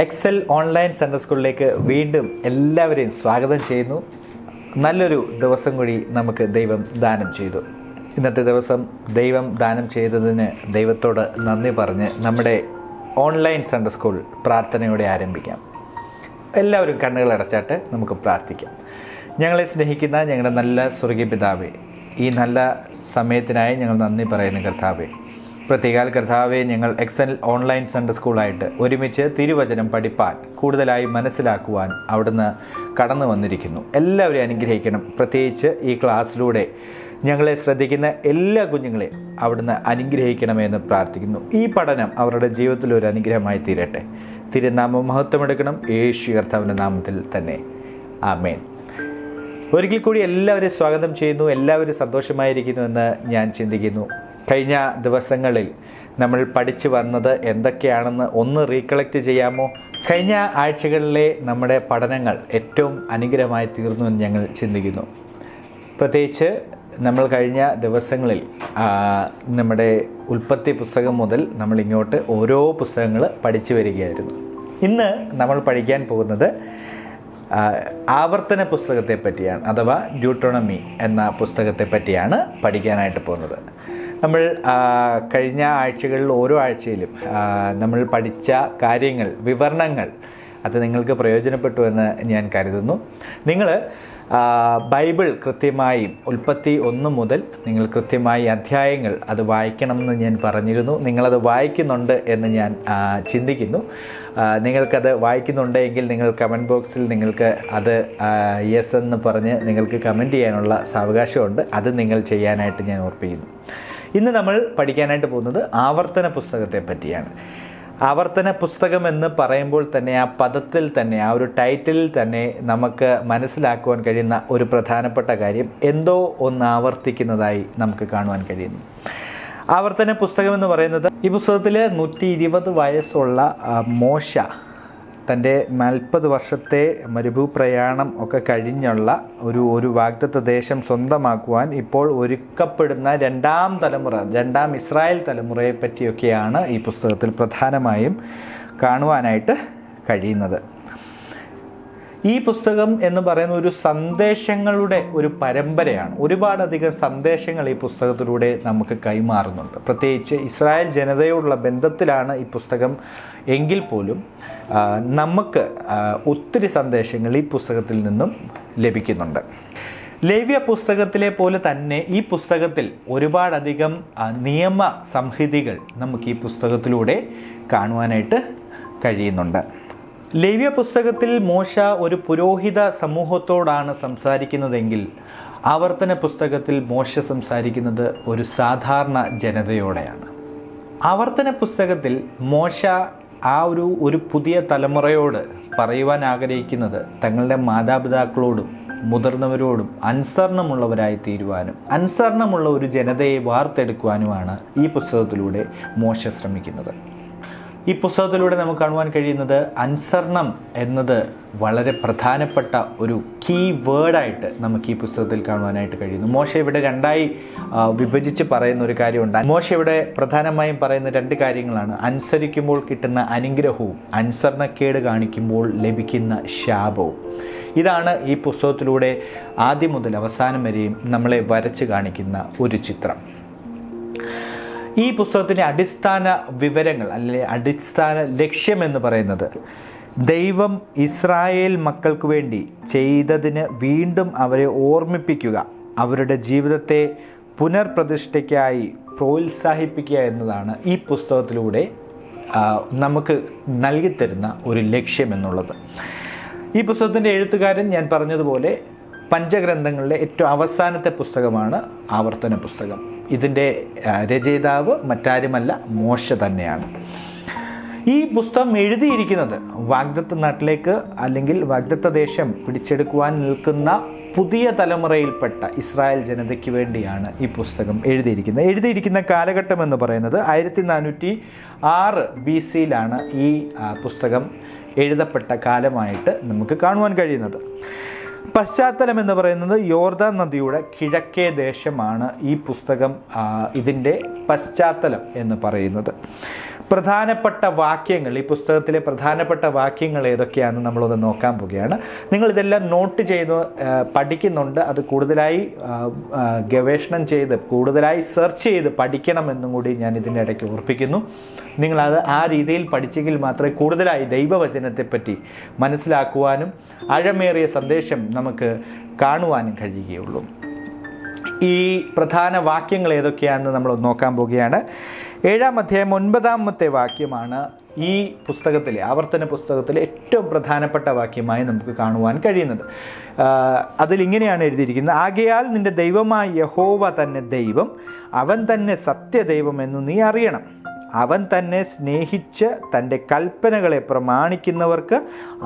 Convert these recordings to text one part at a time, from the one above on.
Excel online central സ്കൂളിലേക്ക് വീണ്ടും എല്ലാവരെയും സ്വാഗതം ചെയ്യുന്നു. നല്ലൊരു ദിവസം കൂടി നമുക്ക് ദൈവം ദാനം ചെയ്തു. ഇന്നത്തെ ദിവസം ദൈവം ദാനം ചെയ്തതിന് ദൈവത്തോട് നന്ദി പറഞ്ഞ് നമ്മുടെ ഓൺലൈൻ സെൻട്രൽ സ്കൂൾ പ്രാർത്ഥനയോടെ ആരംഭിക്കാം. എല്ലാവരും കണ്ണുകൾ അടച്ചാട്ട് നമുക്ക് പ്രാർത്ഥിക്കാം. ഞങ്ങളെ സ്നേഹിക്കുന്ന ഞങ്ങളുടെ നല്ല സ്വർഗീയ പിതാവേ, ഈ നല്ല സമയത്തിനായി ഞങ്ങൾ നന്ദി പറയുന്നു കർത്താവേ. പ്രത്യേകാൽ കർത്താവെ, ഞങ്ങൾ എക്സൽ ഓൺലൈൻ സെൻട്രൽ സ്കൂളായിട്ട് ഒരുമിച്ച് തിരുവചനം പഠിപ്പാൻ കൂടുതലായി മനസ്സിലാക്കുവാൻ അവിടുന്ന് കടന്നു വന്നിരിക്കുന്നു. എല്ലാവരെയും അനുഗ്രഹിക്കണം. പ്രത്യേകിച്ച് ഈ ക്ലാസ്സിലൂടെ ഞങ്ങളെ ശ്രദ്ധിക്കുന്ന എല്ലാ കുഞ്ഞുങ്ങളെയും അവിടുന്ന് അനുഗ്രഹിക്കണമെന്ന് പ്രാർത്ഥിക്കുന്നു. ഈ പഠനം അവരുടെ ജീവിതത്തിൽ ഒരു അനുഗ്രഹമായി തീരട്ടെ. തിരുനാമം മഹത്വമെടുക്കണം. യേശു കർത്താവിൻ്റെ നാമത്തിൽ തന്നെ, ആമേൻ. ഒരിക്കൽ കൂടി എല്ലാവരെയും സ്വാഗതം ചെയ്യുന്നു. എല്ലാവരും സന്തോഷമായിരിക്കുന്നു എന്ന് ഞാൻ ചിന്തിക്കുന്നു. കഴിഞ്ഞ ദിവസങ്ങളിൽ നമ്മൾ പഠിച്ചു വന്നത് എന്തൊക്കെയാണെന്ന് ഒന്ന് റീകളക്ട് ചെയ്യാമോ? കഴിഞ്ഞ ആഴ്ചകളിലെ നമ്മുടെ പഠനങ്ങൾ ഏറ്റവും അനുഗ്രഹമായി തീർന്നു എന്ന് ഞങ്ങൾ ചിന്തിക്കുന്നു. പ്രത്യേകിച്ച് നമ്മൾ കഴിഞ്ഞ ദിവസങ്ങളിൽ നമ്മുടെ ഉൽപ്പത്തി പുസ്തകം മുതൽ നമ്മളിങ്ങോട്ട് ഓരോ പുസ്തകങ്ങൾ പഠിച്ചു വരികയായിരുന്നു. ഇന്ന് നമ്മൾ പഠിക്കാൻ പോകുന്നത് ആവർത്തന പുസ്തകത്തെ പറ്റിയാണ്, അഥവാ ഡ്യൂട്ടോണമി എന്ന പുസ്തകത്തെ പറ്റിയാണ് പഠിക്കാനായിട്ട് പോകുന്നത്. നമ്മൾ കഴിഞ്ഞ ആഴ്ചകളിൽ ഓരോ ആഴ്ചയിലും നമ്മൾ പഠിച്ച കാര്യങ്ങൾ, വിവരണങ്ങൾ അത് നിങ്ങൾക്ക് പ്രയോജനപ്പെട്ടു എന്ന് ഞാൻ കരുതുന്നു. നിങ്ങൾ ബൈബിൾ കൃത്യമായി ഉൽപ്പത്തി 1 മുതൽ നിങ്ങൾ കൃത്യമായി അധ്യായങ്ങൾ അത് വായിക്കണമെന്ന് ഞാൻ പറഞ്ഞിരുന്നു. നിങ്ങളത് വായിക്കുന്നുണ്ട് എന്ന് ഞാൻ ചിന്തിക്കുന്നു. നിങ്ങൾക്കത് വായിക്കുന്നുണ്ടെങ്കിൽ നിങ്ങൾ കമൻറ്റ് ബോക്സിൽ നിങ്ങൾക്ക് അത് യെസ് എന്ന് പറഞ്ഞ് നിങ്ങൾക്ക് കമൻറ്റ് ചെയ്യാനുള്ള സാവകാശമുണ്ട്. അത് നിങ്ങൾ ചെയ്യാനായിട്ട് ഞാൻ ഓർപ്പിക്കുന്നു. ഇന്ന് നമ്മൾ പഠിക്കാനായിട്ട് പോകുന്നത് ആവർത്തന പുസ്തകത്തെ പറ്റിയാണ്. ആവർത്തന പുസ്തകം എന്ന് പറയുമ്പോൾ തന്നെ ആ പദത്തിൽ തന്നെ, ആ ഒരു ടൈറ്റിലിൽ തന്നെ നമുക്ക് മനസ്സിലാക്കുവാൻ കഴിയുന്ന ഒരു പ്രധാനപ്പെട്ട കാര്യം, എന്തോ ഒന്ന് ആവർത്തിക്കുന്നതായി നമുക്ക് കാണുവാൻ കഴിയുന്നു. ആവർത്തന പുസ്തകം എന്ന് പറയുന്നത്, ഈ പുസ്തകത്തിൽ 120 വയസ്സുള്ള മോശ തൻ്റെ 40 വർഷത്തെ മരുഭൂപ്രയാണം ഒക്കെ കഴിഞ്ഞുള്ള ഒരു വാഗ്ദത്ത ദേശം സ്വന്തമാക്കുവാൻ ഇപ്പോൾ ഒരുക്കപ്പെടുന്ന രണ്ടാം ഇസ്രായേൽ തലമുറയെ പറ്റിയൊക്കെയാണ് ഈ പുസ്തകത്തിൽ പ്രധാനമായും കാണുവാനായിട്ട് കഴിയുന്നത്. ഈ പുസ്തകം എന്ന് പറയുന്ന ഒരു സന്ദേശങ്ങളുടെ ഒരു പരമ്പരയാണ്. ഒരുപാടധികം സന്ദേശങ്ങൾ ഈ പുസ്തകത്തിലൂടെ നമുക്ക് കൈമാറുന്നുണ്ട്. പ്രത്യേകിച്ച് ഇസ്രായേൽ ജനതയോടുള്ള ബന്ധത്തിലാണ് ഈ പുസ്തകം എങ്കിൽ പോലും നമുക്ക് ഒത്തിരി സന്ദേശങ്ങൾ ഈ പുസ്തകത്തിൽ നിന്നും ലഭിക്കുന്നുണ്ട്. ലേവ്യ പുസ്തകത്തിലെ പോലെ തന്നെ ഈ പുസ്തകത്തിൽ ഒരുപാടധികം നിയമ സംഹിതകൾ നമുക്ക് ഈ പുസ്തകത്തിലൂടെ കാണുവാനായിട്ട് കഴിയുന്നുണ്ട്. ലേവ്യ പുസ്തകത്തിൽ മോശ ഒരു പുരോഹിത സമൂഹത്തോടാണ് സംസാരിക്കുന്നതെങ്കിൽ ആവർത്തന പുസ്തകത്തിൽ മോശ സംസാരിക്കുന്നത് ഒരു സാധാരണ ജനതയോടെയാണ്. ആവർത്തന പുസ്തകത്തിൽ മോശ ഒരു പുതിയ തലമുറയോട് പറയുവാൻ ആഗ്രഹിക്കുന്നത് തങ്ങളുടെ മാതാപിതാക്കളോടും മുതിർന്നവരോടും അനുസരണമുള്ളവരായി തീരുവാനും അനുസരണമുള്ള ഒരു ജനതയെ വാർത്തെടുക്കുവാനുമാണ് ഈ പുസ്തകത്തിലൂടെ മോശ ശ്രമിക്കുന്നത്. ഈ പുസ്തകത്തിലൂടെ നമുക്ക് കാണുവാൻ കഴിയുന്നത് അനുസരണം എന്നത് വളരെ പ്രധാനപ്പെട്ട ഒരു കീ വേർഡായിട്ട് നമുക്ക് ഈ പുസ്തകത്തിൽ കാണുവാനായിട്ട് കഴിയുന്നു. മോശ ഇവിടെ രണ്ടായി വിഭജിച്ച് പറയുന്ന ഒരു കാര്യമുണ്ട്. മോശ ഇവിടെ പ്രധാനമായും പറയുന്ന 2 കാര്യങ്ങളാണ്: അനുസരിക്കുമ്പോൾ കിട്ടുന്ന അനുഗ്രഹവും അനുസരണക്കേട് കാണിക്കുമ്പോൾ ലഭിക്കുന്ന ശാപവും. ഇതാണ് ഈ പുസ്തകത്തിലൂടെ ആദ്യം മുതൽ അവസാനം വരെയും നമ്മളെ വരച്ച് കാണിക്കുന്ന ഒരു ചിത്രം. ഈ പുസ്തകത്തിൻ്റെ അടിസ്ഥാന വിവരങ്ങൾ, അല്ലെങ്കിൽ അടിസ്ഥാന ലക്ഷ്യം എന്ന് പറയുന്നത്, ദൈവം ഇസ്രായേൽ മക്കൾക്ക് വേണ്ടി ചെയ്തതിന് വീണ്ടും അവരെ ഓർമ്മിപ്പിക്കുക, അവരുടെ ജീവിതത്തെ പുനർപ്രതിഷ്ഠയ്ക്കായി പ്രോത്സാഹിപ്പിക്കുക എന്നതാണ് ഈ പുസ്തകത്തിലൂടെ നമുക്ക് നൽകിത്തരുന്ന ഒരു ലക്ഷ്യം എന്നുള്ളത്. ഈ പുസ്തകത്തിൻ്റെ എഴുത്തുകാരൻ, ഞാൻ പറഞ്ഞതുപോലെ, പഞ്ചഗ്രന്ഥങ്ങളിലെ ഏറ്റവും അവസാനത്തെ പുസ്തകമാണ് ആവർത്തന പുസ്തകം. ഇതിൻ്റെ രചയിതാവ് മറ്റാരുമല്ല, മോശ തന്നെയാണ്. ഈ പുസ്തകം എഴുതിയിരിക്കുന്നത് വാഗ്ദത്ത നാട്ടിലേക്ക്, അല്ലെങ്കിൽ വാഗ്ദത്ത ദേശം പിടിച്ചെടുക്കുവാൻ നിൽക്കുന്ന പുതിയ തലമുറയിൽപ്പെട്ട ഇസ്രായേൽ ജനതയ്ക്ക് വേണ്ടിയാണ് ഈ പുസ്തകം എഴുതിയിരിക്കുന്ന കാലഘട്ടം എന്ന് പറയുന്നത് 1406 BC-യിലാണ് ഈ പുസ്തകം എഴുതപ്പെട്ട കാലമായിട്ട് നമുക്ക് കാണുവാൻ കഴിയുന്നത്. പശ്ചാത്തലം എന്ന് പറയുന്നത് യോർദാൻ നദിയുടെ കിഴക്കേ ദേശമാണ് ഈ പുസ്തകം ഇതിൻ്റെ പശ്ചാത്തലം എന്ന് പറയുന്നത്. പ്രധാനപ്പെട്ട വാക്യങ്ങൾ, ഈ പുസ്തകത്തിലെ പ്രധാനപ്പെട്ട വാക്യങ്ങൾ ഏതൊക്കെയാണെന്ന് നമ്മളൊന്ന് നോക്കാൻ പോവുകയാണ്. നിങ്ങളിതെല്ലാം നോട്ട് ചെയ്ത് പഠിക്കുന്നുണ്ട്. അത് കൂടുതലായി ഗവേഷണം ചെയ്ത് കൂടുതലായി സെർച്ച് ചെയ്ത് പഠിക്കണമെന്നും കൂടി ഞാൻ ഇതിൻ്റെ ഇടയ്ക്ക് ഓർപ്പിക്കുന്നു. നിങ്ങളത് ആ രീതിയിൽ പഠിച്ചെങ്കിൽ മാത്രമേ കൂടുതലായി ദൈവവചനത്തെപ്പറ്റി മനസ്സിലാക്കുവാനും ആഴമേറിയ സന്ദേശം നമുക്ക് കാണുവാനും കഴിയുകയുള്ളൂ. ഈ പ്രധാന വാക്യങ്ങൾ ഏതൊക്കെയാണെന്ന് നമ്മൾ നോക്കാൻ പോവുകയാണ്. 7-ാം അധ്യായം 9-ാമത്തെ വാക്യമാണ് ഈ പുസ്തകത്തിലെ, ആവർത്തന പുസ്തകത്തിലെ ഏറ്റവും പ്രധാനപ്പെട്ട വാക്യമായി നമുക്ക് കാണുവാൻ കഴിയുന്നത്. അതിലിങ്ങനെയാണ് എഴുതിയിരിക്കുന്നത്: ആകയാൽ നിന്റെ ദൈവമായ യഹോവ തന്നെ ദൈവം, അവൻ തന്നെ സത്യദൈവം എന്ന് നീ അറിയണം. അവൻ തന്നെ സ്നേഹിച്ച് തൻ്റെ കൽപ്പനകളെ പ്രമാണിക്കുന്നവർക്ക്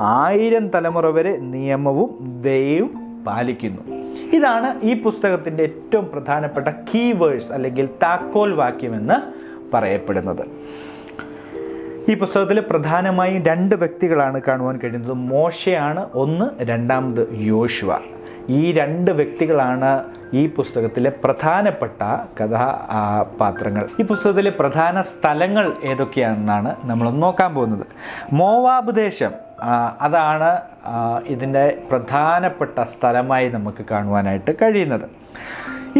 1000 തലമുറ വരെ നിയമവും ദയയും പാലിക്കുന്നു. ഇതാണ് ഈ പുസ്തകത്തിൻ്റെ ഏറ്റവും പ്രധാനപ്പെട്ട കീവേഡ്സ് അല്ലെങ്കിൽ താക്കോൽ വാക്യമെന്ന് പറയപ്പെടുന്നത്. ഈ പുസ്തകത്തിൽ പ്രധാനമായും 2 വ്യക്തികളാണ് കാണുവാൻ കഴിയുന്നത്. മോശയാണ് ഒന്ന്, രണ്ടാമത് യോശുവ. ഈ 2 വ്യക്തികളാണ് ഈ പുസ്തകത്തിലെ പ്രധാനപ്പെട്ട കഥാപാത്രങ്ങൾ. ഈ പുസ്തകത്തിലെ പ്രധാന സ്ഥലങ്ങൾ ഏതൊക്കെയാണെന്നാണ് നമ്മൾ നോക്കാൻ പോകുന്നത്. മോവാബ് ദേശം, അതാണ് ഇതിൻ്റെ പ്രധാനപ്പെട്ട സ്ഥലമായി നമുക്ക് കാണുവാനായിട്ട് കഴിയുന്നത്.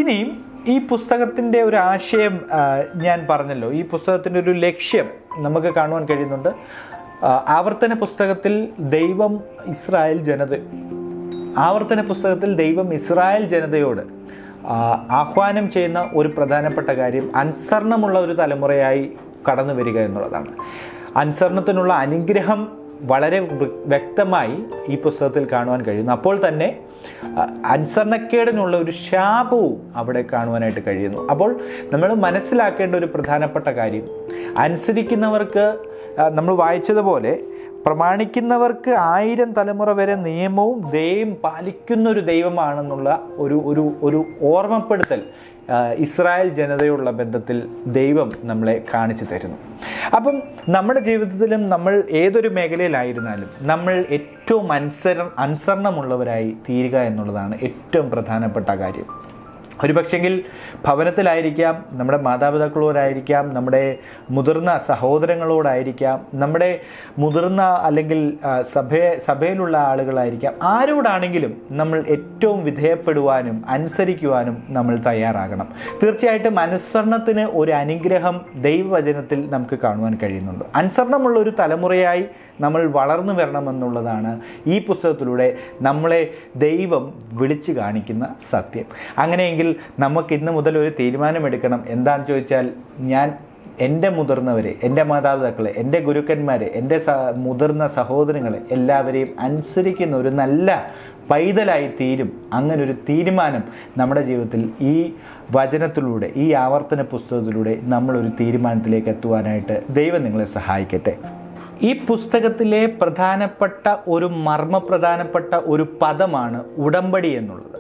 ഇനിയും ഈ പുസ്തകത്തിൻ്റെ ഒരു ആശയം ഞാൻ പറഞ്ഞല്ലോ, ഈ പുസ്തകത്തിൻ്റെ ഒരു ലക്ഷ്യം നമുക്ക് കാണുവാൻ കഴിയുന്നുണ്ട്. ആവർത്തന പുസ്തകത്തിൽ ദൈവം ഇസ്രായേൽ ജനതയോട് ആഹ്വാനം ചെയ്യുന്ന ഒരു പ്രധാനപ്പെട്ട കാര്യം അനുസരണമുള്ള ഒരു തലമുറയായി കടന്നു വരിക എന്നുള്ളതാണ്. അനുസരണത്തിനുള്ള അനുഗ്രഹം വളരെ വ്യക്തമായി ഈ പുസ്തകത്തിൽ കാണുവാൻ കഴിയുന്നു. അപ്പോൾ തന്നെ അനുസരണക്കേടിനുള്ള ഒരു ശാപവും അവിടെ കാണുവാനായിട്ട് കഴിയുന്നു. അപ്പോൾ നമ്മൾ മനസ്സിലാക്കേണ്ട ഒരു പ്രധാനപ്പെട്ട കാര്യം, അനുസരിക്കുന്നവർക്ക്, നമ്മൾ വായിച്ചതുപോലെ പ്രമാണിക്കുന്നവർക്ക് 1000 തലമുറ വരെ നിയമവും ദയയും പാലിക്കുന്ന ഒരു ദൈവമാണെന്നുള്ള ഒരു ഓർമ്മപ്പെടുത്തൽ ഇസ്രായേൽ ജനതയുള്ള ബന്ധത്തിൽ ദൈവം നമ്മളെ കാണിച്ചു തരുന്നു. അപ്പം നമ്മുടെ ജീവിതത്തിലും നമ്മൾ ഏതൊരു മേഖലയിലായിരുന്നാലും നമ്മൾ ഏറ്റവും അനുസരണമുള്ളവരായി തീരുക എന്നുള്ളതാണ് ഏറ്റവും പ്രധാനപ്പെട്ട കാര്യം. ഒരുപക്ഷെങ്കിൽ ഭവനത്തിലായിരിക്കാം, നമ്മുടെ മാതാപിതാക്കളോടായിരിക്കാം, നമ്മുടെ മുതിർന്ന സഹോദരങ്ങളോടായിരിക്കാം, നമ്മുടെ മുതിർന്ന അല്ലെങ്കിൽ സഭയിലുള്ള ആളുകളായിരിക്കാം, ആരോടാണെങ്കിലും നമ്മൾ ഏറ്റവും വിധേയപ്പെടുവാനും അനുസരിക്കുവാനും നമ്മൾ തയ്യാറാകണം. തീർച്ചയായിട്ടും അനുസരണത്തിന് ഒരു അനുഗ്രഹം ദൈവവചനത്തിൽ നമുക്ക് കാണുവാൻ കഴിയുന്നുണ്ട്. അനുസരണമുള്ള ഒരു തലമുറയായി നമ്മൾ വളർന്നു വരണമെന്നുള്ളതാണ് ഈ പുസ്തകത്തിലൂടെ നമ്മളെ ദൈവം വിളിച്ചു കാണിക്കുന്ന സത്യം. അങ്ങനെയെങ്കിൽ നമുക്ക് ഇന്ന് മുതൽ ഒരു തീരുമാനമെടുക്കണം. എന്താണെന്ന് ചോദിച്ചാൽ, ഞാൻ എൻ്റെ മുതിർന്നവരെ, എൻ്റെ മാതാപിതാക്കളെ, എൻ്റെ ഗുരുക്കന്മാരെ, എൻ്റെ മുതിർന്ന സഹോദരങ്ങളെ എല്ലാവരെയും അനുസരിക്കുന്ന ഒരു നല്ല പൈതലായി തീരും. അങ്ങനൊരു തീരുമാനം നമ്മുടെ ജീവിതത്തിൽ ഈ വചനത്തിലൂടെ, ഈ ആവർത്തന പുസ്തകത്തിലൂടെ നമ്മളൊരു തീരുമാനത്തിലേക്ക് എത്തുവാനായിട്ട് ദൈവം നിങ്ങളെ സഹായിക്കട്ടെ. ഈ പുസ്തകത്തിലെ മർമ്മപ്രധാനപ്പെട്ട ഒരു പദമാണ് ഉടമ്പടി എന്നുള്ളത്.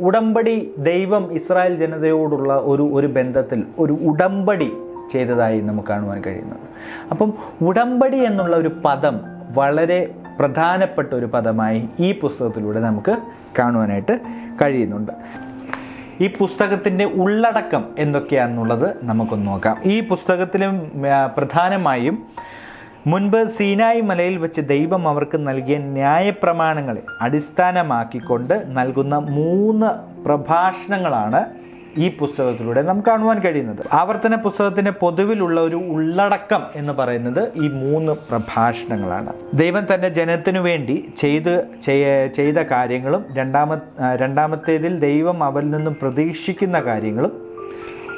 ഉടമ്പടി ദൈവം ഇസ്രായേൽ ജനതയോടുള്ള ഒരു ബന്ധത്തിൽ ഒരു ഉടമ്പടി ചെയ്തതായി നമുക്ക് കാണുവാൻ കഴിയുന്നത്. അപ്പം ഉടമ്പടി എന്നുള്ള ഒരു പദം വളരെ പ്രധാനപ്പെട്ട ഒരു പദമായി ഈ പുസ്തകത്തിലൂടെ നമുക്ക് കാണുവാനായിട്ട് കഴിയുന്നുണ്ട്. ഈ പുസ്തകത്തിൻ്റെ ഉള്ളടക്കം എന്തൊക്കെയാണെന്നുള്ളത് നമുക്കൊന്ന് നോക്കാം. ഈ പുസ്തകത്തിലും പ്രധാനമായും മുൻപ് സീനായി മലയിൽ വെച്ച് ദൈവം അവർക്ക് നൽകിയ ന്യായപ്രമാണങ്ങളെ അടിസ്ഥാനമാക്കിക്കൊണ്ട് നൽകുന്ന 3 പ്രഭാഷണങ്ങളാണ് ഈ പുസ്തകത്തിലൂടെ നമുക്ക് കാണുവാൻ കഴിയുന്നത്. ആവർത്തന പുസ്തകത്തിൻ്റെ പൊതുവിലുള്ള ഒരു ഉള്ളടക്കം എന്ന് പറയുന്നത് ഈ 3 പ്രഭാഷണങ്ങളാണ്. ദൈവം തൻ്റെ ജനത്തിനു വേണ്ടി ചെയ്ത കാര്യങ്ങളും, രണ്ടാമത്തേതിൽ ദൈവം അവരിൽ നിന്നും പ്രതീക്ഷിക്കുന്ന കാര്യങ്ങളും,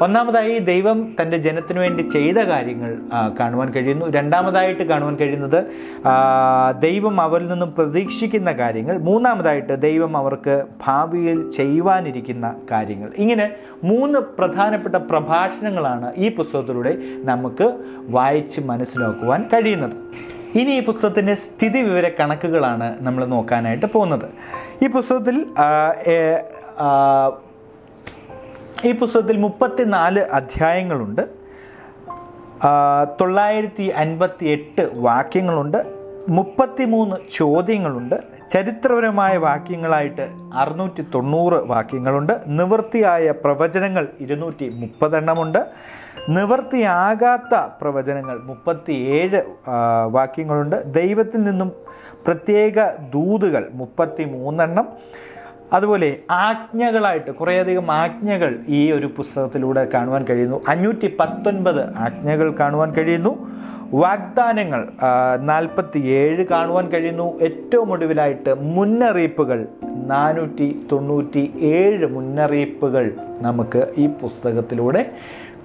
ഒന്നാമതായി ദൈവം തൻ്റെ ജനത്തിനു വേണ്ടി ചെയ്ത കാര്യങ്ങൾ കാണുവാൻ കഴിയുന്നു. രണ്ടാമതായിട്ട് കാണുവാൻ കഴിയുന്നത് ദൈവം അവരിൽ നിന്നും പ്രതീക്ഷിക്കുന്ന കാര്യങ്ങൾ. മൂന്നാമതായിട്ട് ദൈവം അവർക്ക് ഭാവിയിൽ ചെയ്യുവാനിരിക്കുന്ന കാര്യങ്ങൾ. ഇങ്ങനെ 3 പ്രധാനപ്പെട്ട പ്രഭാഷണങ്ങളാണ് ഈ പുസ്തകത്തിലൂടെ നമുക്ക് വായിച്ച് മനസ്സിലാക്കുവാൻ കഴിയുന്നത്. ഇനി ഈ പുസ്തകത്തിൻ്റെ സ്ഥിതിവിവര കണക്കുകളാണ് നമ്മൾ നോക്കാനായിട്ട് പോകുന്നത്. ഈ പുസ്തകത്തിൽ 34 അധ്യായങ്ങളുണ്ട്, 958 വാക്യങ്ങളുണ്ട്, 33 ചോദ്യങ്ങളുണ്ട്, ചരിത്രപരമായ വാക്യങ്ങളായിട്ട് 690 വാക്യങ്ങളുണ്ട്, നിവൃത്തിയായ പ്രവചനങ്ങൾ 230 എണ്ണമുണ്ട്, നിവൃത്തിയാകാത്ത പ്രവചനങ്ങൾ 37 വാക്യങ്ങളുണ്ട്. ദൈവത്തിൽ നിന്നും പ്രത്യേക ദൂതുകൾ 33 അതുപോലെ ആജ്ഞകളായിട്ട് കുറേയധികം ആജ്ഞകൾ ഈ ഒരു പുസ്തകത്തിലൂടെ കാണുവാൻ കഴിയുന്നു. 519 ആജ്ഞകൾ കാണുവാൻ കഴിയുന്നു. വാഗ്ദാനങ്ങൾ 47 കാണുവാൻ കഴിയുന്നു. ഏറ്റവും ഒടുവിലായിട്ട് മുന്നറിയിപ്പുകൾ 497 മുന്നറിയിപ്പുകൾ നമുക്ക് ഈ പുസ്തകത്തിലൂടെ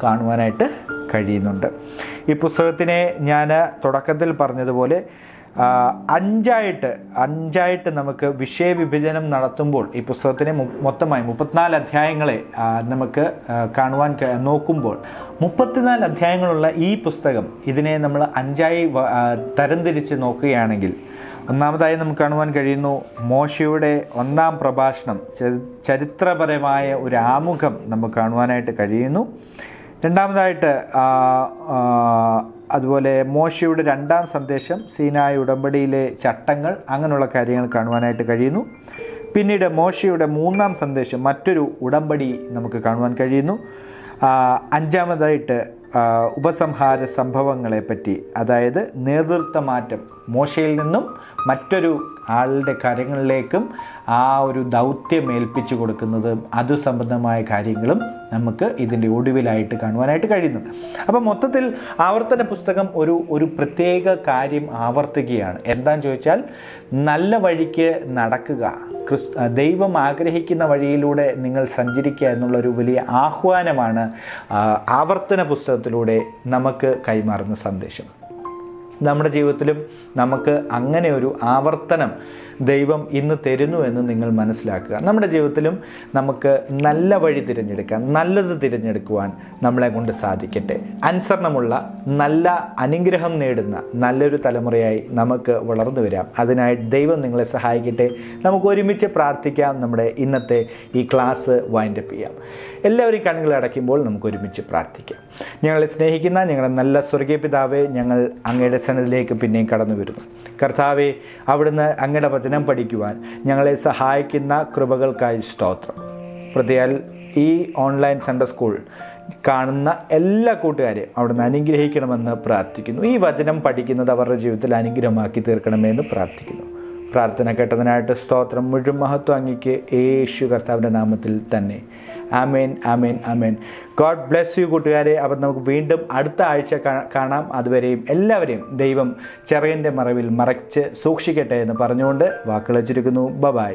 കാണുവാനായിട്ട് കഴിയുന്നുണ്ട്. ഈ പുസ്തകത്തിനെ ഞാൻ തുടക്കത്തിൽ പറഞ്ഞതുപോലെ അഞ്ചായിട്ട് നമുക്ക് വിഷയവിഭജനം നടത്തുമ്പോൾ ഈ പുസ്തകത്തിനെ മൊത്തമായി 34 അധ്യായങ്ങളെ നമുക്ക് കാണുവാൻ നോക്കുമ്പോൾ 34 അധ്യായങ്ങളുള്ള ഈ പുസ്തകം ഇതിനെ നമ്മൾ 5ആയി തരംതിരിച്ച് നോക്കുകയാണെങ്കിൽ, ഒന്നാമതായി നമുക്ക് കാണുവാൻ കഴിയുന്നു മോശയുടെ 1-ാം പ്രഭാഷണം, ചരിത്രപരമായ ഒരു ആമുഖം നമുക്ക് കാണുവാനായിട്ട് കഴിയുന്നു. രണ്ടാമതായിട്ട് അതുപോലെ മോശയുടെ 2-ാം സന്ദേശം, സീനായി ഉടമ്പടിയിലെ ചട്ടങ്ങൾ, അങ്ങനെയുള്ള കാര്യങ്ങൾ കാണുവാനായിട്ട് കഴിയുന്നു. പിന്നീട് മോശയുടെ 3-ാം സന്ദേശം, മറ്റൊരു ഉടമ്പടി നമുക്ക് കാണുവാൻ കഴിയുന്നു. 5-ാമതായിട്ട് ഉപസംഹാര സംഭവങ്ങളെ പറ്റി, അതായത് നേതൃത്വ മാറ്റം, മോശയിൽ നിന്നും മറ്റൊരു ആളുടെ കാര്യങ്ങളിലേക്കും ആ ഒരു ദൗത്യം ഏൽപ്പിച്ചു കൊടുക്കുന്നതും അതു സംബന്ധമായ കാര്യങ്ങളും നമുക്ക് ഇതിൻ്റെ ഒടുവിലായിട്ട് കാണുവാനായിട്ട് കഴിയുന്നുണ്ട്. അപ്പം മൊത്തത്തിൽ ആവർത്തന പുസ്തകം ഒരു പ്രത്യേക കാര്യം ആവർത്തിക്കുകയാണ്. എന്താണെന്ന് ചോദിച്ചാൽ, നല്ല വഴിക്ക് നടക്കുക, ദൈവം ആഗ്രഹിക്കുന്ന വഴിയിലൂടെ നിങ്ങൾ സഞ്ചരിക്കുക എന്നുള്ളൊരു വലിയ ആഹ്വാനമാണ് ആവർത്തന പുസ്തകത്തിലൂടെ നമുക്ക് കൈമാറുന്ന സന്ദേശം. നമ്മുടെ ജീവിതത്തിലും നമുക്ക് അങ്ങനെ ഒരു ആവർത്തനം ദൈവം ഇന്ന് തരുന്നു എന്ന് നിങ്ങൾ മനസ്സിലാക്കുക. നമ്മുടെ ജീവിതത്തിലും നമുക്ക് നല്ല വഴി തിരഞ്ഞെടുക്കാൻ, നല്ലത് തിരഞ്ഞെടുക്കുവാൻ നമ്മളെ കൊണ്ട് സാധിക്കട്ടെ. അനുസരണമുള്ള, നല്ല അനുഗ്രഹം നേടുന്ന നല്ലൊരു തലമുറയായി നമുക്ക് വളർന്നു വരാം. അതിനായി ദൈവം നിങ്ങളെ സഹായിക്കട്ടെ. നമുക്ക് ഒരുമിച്ച് പ്രാർത്ഥിക്കാം. നമ്മുടെ ഇന്നത്തെ ഈ ക്ലാസ് വൈൻഡപ്പ് ചെയ്യാം. എല്ലാവരും കണ്ണുകൾ അടയ്ക്കുമ്പോൾ നമുക്ക് ഒരുമിച്ച് പ്രാർത്ഥിക്കാം. ഞങ്ങളെ സ്നേഹിക്കുന്ന ഞങ്ങളുടെ നല്ല സ്വർഗീയ പിതാവേ, ഞങ്ങൾ അങ്ങയുടെ സന്നിധിയിലേക്ക് പിന്നെയും കടന്നു വരുന്നു. കർത്താവേ, അവിടുന്ന് അങ്ങയുടെ വചനം പഠിക്കുവാൻ ഞങ്ങളെ സഹായിക്കുന്ന കൃപകൾക്കായി സ്തോത്രം. പ്രതിയാൽ ഈ ഓൺലൈൻ സൺഡേ സ്കൂൾ കാണുന്ന എല്ലാ കൂട്ടുകാരെയും അവിടുന്ന് അനുഗ്രഹിക്കണമെന്ന് പ്രാർത്ഥിക്കുന്നു. ഈ വചനം പഠിക്കുന്നത് അവരുടെ ജീവിതത്തിൽ അനുഗ്രഹമാക്കി തീർക്കണമെന്ന് പ്രാർത്ഥിക്കുന്നു. പ്രാർത്ഥന കേട്ടതിനായിട്ട് സ്തോത്രം. മുഴുവൻ മഹത്വം അങ്ങേക്ക് യേശു കർത്താവിൻ്റെ നാമത്തിൽ തന്നെ. ആമേൻ, ആമേൻ, ആമേൻ. ഗോഡ് ബ്ലെസ് യു കൂട്ടുകാരെ. അപ്പം നമുക്ക് വീണ്ടും അടുത്ത ആഴ്ച കാണാം. അതുവരെയും എല്ലാവരെയും ദൈവം ചെറിയൻ്റെ മറവിൽ മറച്ച് സൂക്ഷിക്കട്ടെ എന്ന് പറഞ്ഞുകൊണ്ട് വാക്കുകൾ ചുരുക്കുന്നു. ബൈ.